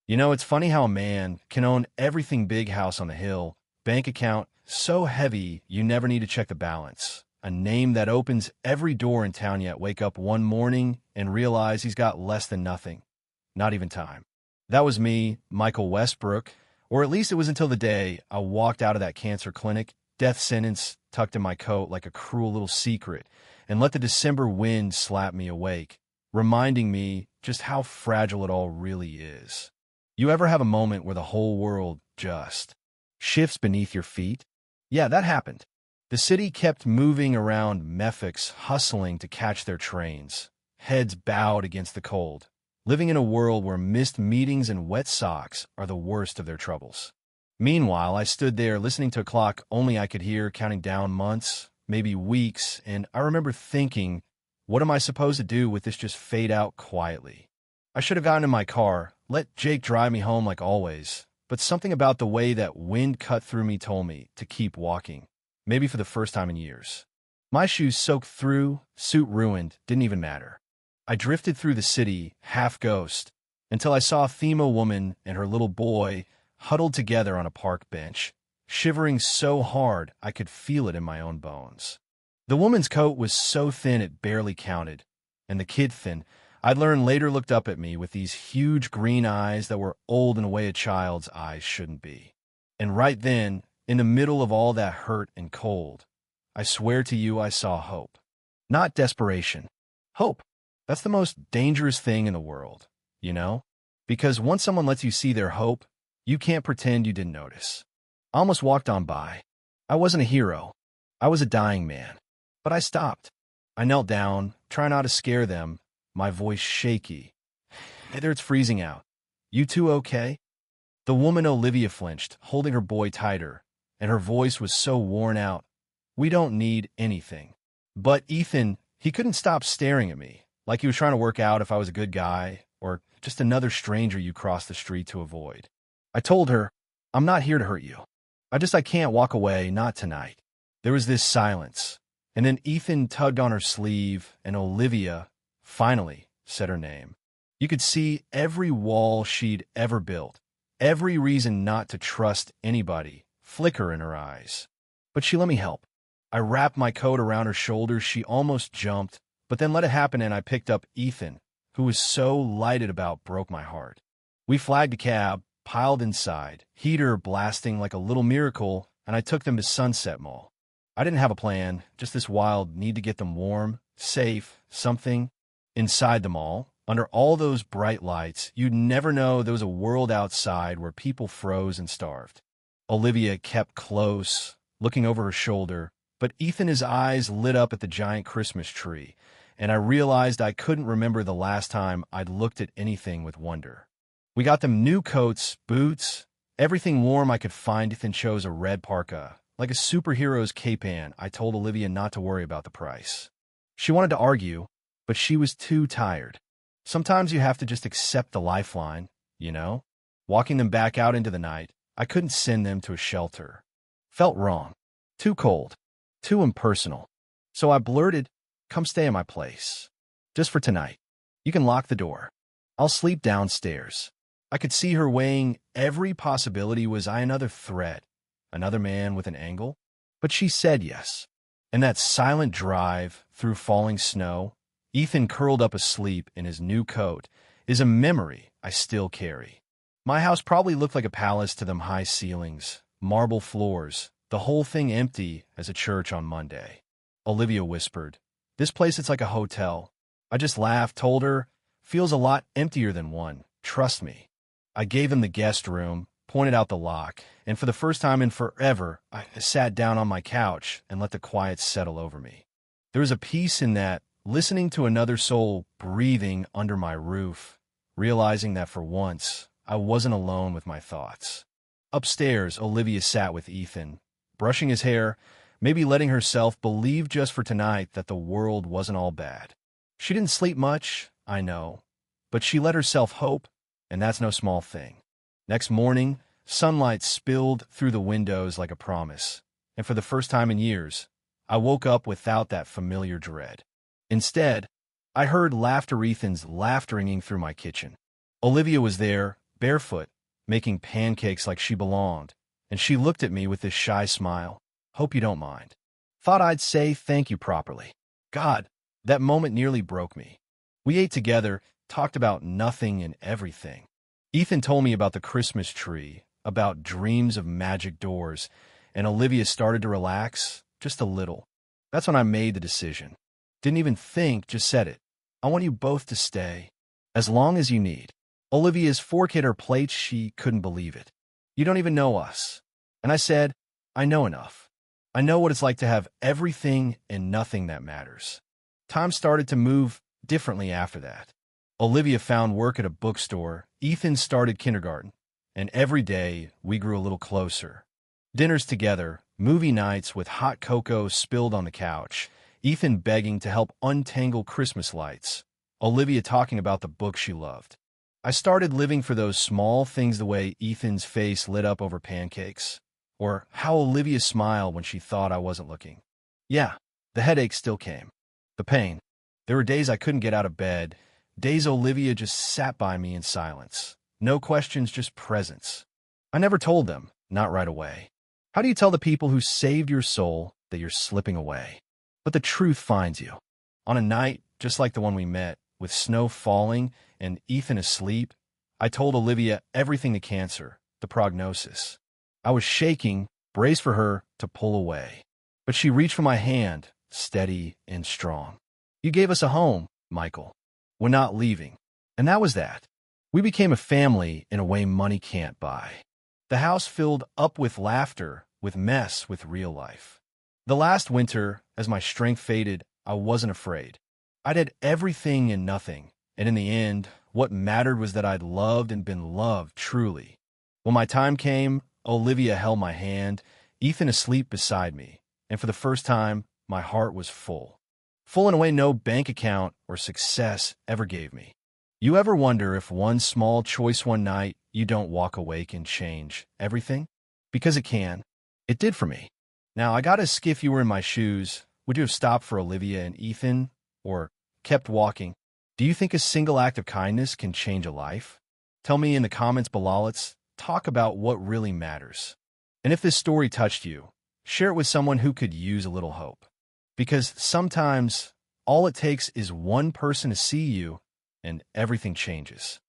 You know, it's funny how a man can own everything big house on the hill, bank account so heavy you never need to check the balance, a name that opens every door in town yet wake up one morning and realize he's got less than nothing, not even time. That was me, Michael Westbrook, or at least it was until the day I walked out of that cancer clinic, death sentence tucked in my coat like a cruel little secret, and let the December wind slap me awake, reminding me just how fragile it all really is. You ever have a moment where the whole world just shifts beneath your feet? Yeah, that happened. The city kept moving around Memphis, hustling to catch their trains, heads bowed against the cold, living in a world where missed meetings and wet socks are the worst of their troubles. Meanwhile, I stood there listening to a clock only I could hear counting down months, maybe weeks, and I remember thinking, what am I supposed to do with this just fade out quietly? I should have gotten in my car, let Jake drive me home like always, but something about the way that wind cut through me told me to keep walking, maybe for the first time in years. My shoes soaked through, suit ruined, didn't even matter. I drifted through the city, half ghost, until I saw a Thema woman and her little boy huddled together on a park bench, shivering so hard I could feel it in my own bones. The woman's coat was so thin it barely counted, and the kid thin, I'd learn later looked up at me with these huge green eyes that were old in a way a child's eyes shouldn't be. And right then, in the middle of all that hurt and cold, I swear to you I saw hope. Not desperation. Hope. That's the most dangerous thing in the world, you know? Because once someone lets you see their hope, you can't pretend you didn't notice. I almost walked on by. I wasn't a hero. I was a dying man. But I stopped. I knelt down, trying not to scare them, my voice shaky. Hey there, it's freezing out. You two okay? The woman Olivia flinched, holding her boy tighter, and her voice was so worn out. We don't need anything. But Ethan, he couldn't stop staring at me, like he was trying to work out if I was a good guy, or just another stranger you crossed the street to avoid. I told her, I'm not here to hurt you. I can't walk away, not tonight. There was this silence, and then Ethan tugged on her sleeve, and Olivia finally said her name. You could see every wall she'd ever built, every reason not to trust anybody, flicker in her eyes. But she let me help. I wrapped my coat around her shoulders. She almost jumped, but then let it happen and I picked up Ethan, who was so lighted about broke my heart. We flagged a cab, piled inside, heater blasting like a little miracle, and I took them to Sunset Mall. I didn't have a plan, just this wild need to get them warm, safe, something. Inside the mall, under all those bright lights, you'd never know there was a world outside where people froze and starved. Olivia kept close, looking over her shoulder, but Ethan, his eyes lit up at the giant Christmas tree, and I realized I couldn't remember the last time I'd looked at anything with wonder. We got them new coats, boots, everything warm I could find. Ethan chose a red parka, like a superhero's cape-an. I told Olivia not to worry about the price. She wanted to argue, but she was too tired. Sometimes you have to just accept the lifeline, you know? Walking them back out into the night, I couldn't send them to a shelter. Felt wrong. Too cold. Too impersonal. So I blurted, come stay in my place. Just for tonight. You can lock the door. I'll sleep downstairs. I could see her weighing every possibility. Was I another threat? Another man with an angle? But she said yes. And that silent drive through falling snow, Ethan curled up asleep in his new coat, is a memory I still carry. My house probably looked like a palace to them high ceilings, marble floors, the whole thing empty as a church on Monday. Olivia whispered, this place it's like a hotel. I just laughed, told her, feels a lot emptier than one, trust me. I gave him the guest room, pointed out the lock, and for the first time in forever, I sat down on my couch and let the quiet settle over me. There was a peace in that, listening to another soul breathing under my roof, realizing that for once, I wasn't alone with my thoughts. Upstairs, Olivia sat with Ethan, brushing his hair, maybe letting herself believe just for tonight that the world wasn't all bad. She didn't sleep much, I know, but she let herself hope, and that's no small thing. Next morning, sunlight spilled through the windows like a promise, and for the first time in years, I woke up without that familiar dread. Instead, I heard laughter, Ethan's laughter ringing through my kitchen. Olivia was there, barefoot, making pancakes like she belonged, and she looked at me with this shy smile. Hope you don't mind. Thought I'd say thank you properly. God, that moment nearly broke me. We ate together, talked about nothing and everything. Ethan told me about the Christmas tree, about dreams of magic doors, and Olivia started to relax, just a little. That's when I made the decision. Didn't even think, just said it. I want you both to stay, as long as you need. Olivia's fork hit her plate, she couldn't believe it. You don't even know us. And I said, I know enough. I know what it's like to have everything and nothing that matters. Time started to move differently after that. Olivia found work at a bookstore, Ethan started kindergarten, and every day we grew a little closer. Dinners together, movie nights with hot cocoa spilled on the couch, Ethan begging to help untangle Christmas lights, Olivia talking about the book she loved. I started living for those small things, the way Ethan's face lit up over pancakes, or how Olivia smiled when she thought I wasn't looking. Yeah, the headache still came. The pain. There were days I couldn't get out of bed, days Olivia just sat by me in silence. No questions, just presence. I never told them, not right away. How do you tell the people who saved your soul that you're slipping away? But the truth finds you. On a night just like the one we met, with snow falling and Ethan asleep, I told Olivia everything: the cancer, the prognosis. I was shaking, braced for her to pull away. But she reached for my hand, steady and strong. You gave us a home, Michael. We're not leaving. And that was that. We became a family in a way money can't buy. The house filled up with laughter, with mess, with real life. The last winter, as my strength faded, I wasn't afraid. I did everything and nothing, and in the end, what mattered was that I'd loved and been loved truly. When my time came, Olivia held my hand, Ethan asleep beside me, and for the first time, my heart was full. Full in a way no bank account or success ever gave me. You ever wonder if one small choice one night you don't walk awake and change everything? Because it can. It did for me. Now, I gotta ask, if you were in my shoes, would you have stopped for Olivia and Ethan, or kept walking? Do you think a single act of kindness can change a life? Tell me in the comments below. Let's talk about what really matters. And if this story touched you, share it with someone who could use a little hope. Because sometimes all it takes is one person to see you, and everything changes.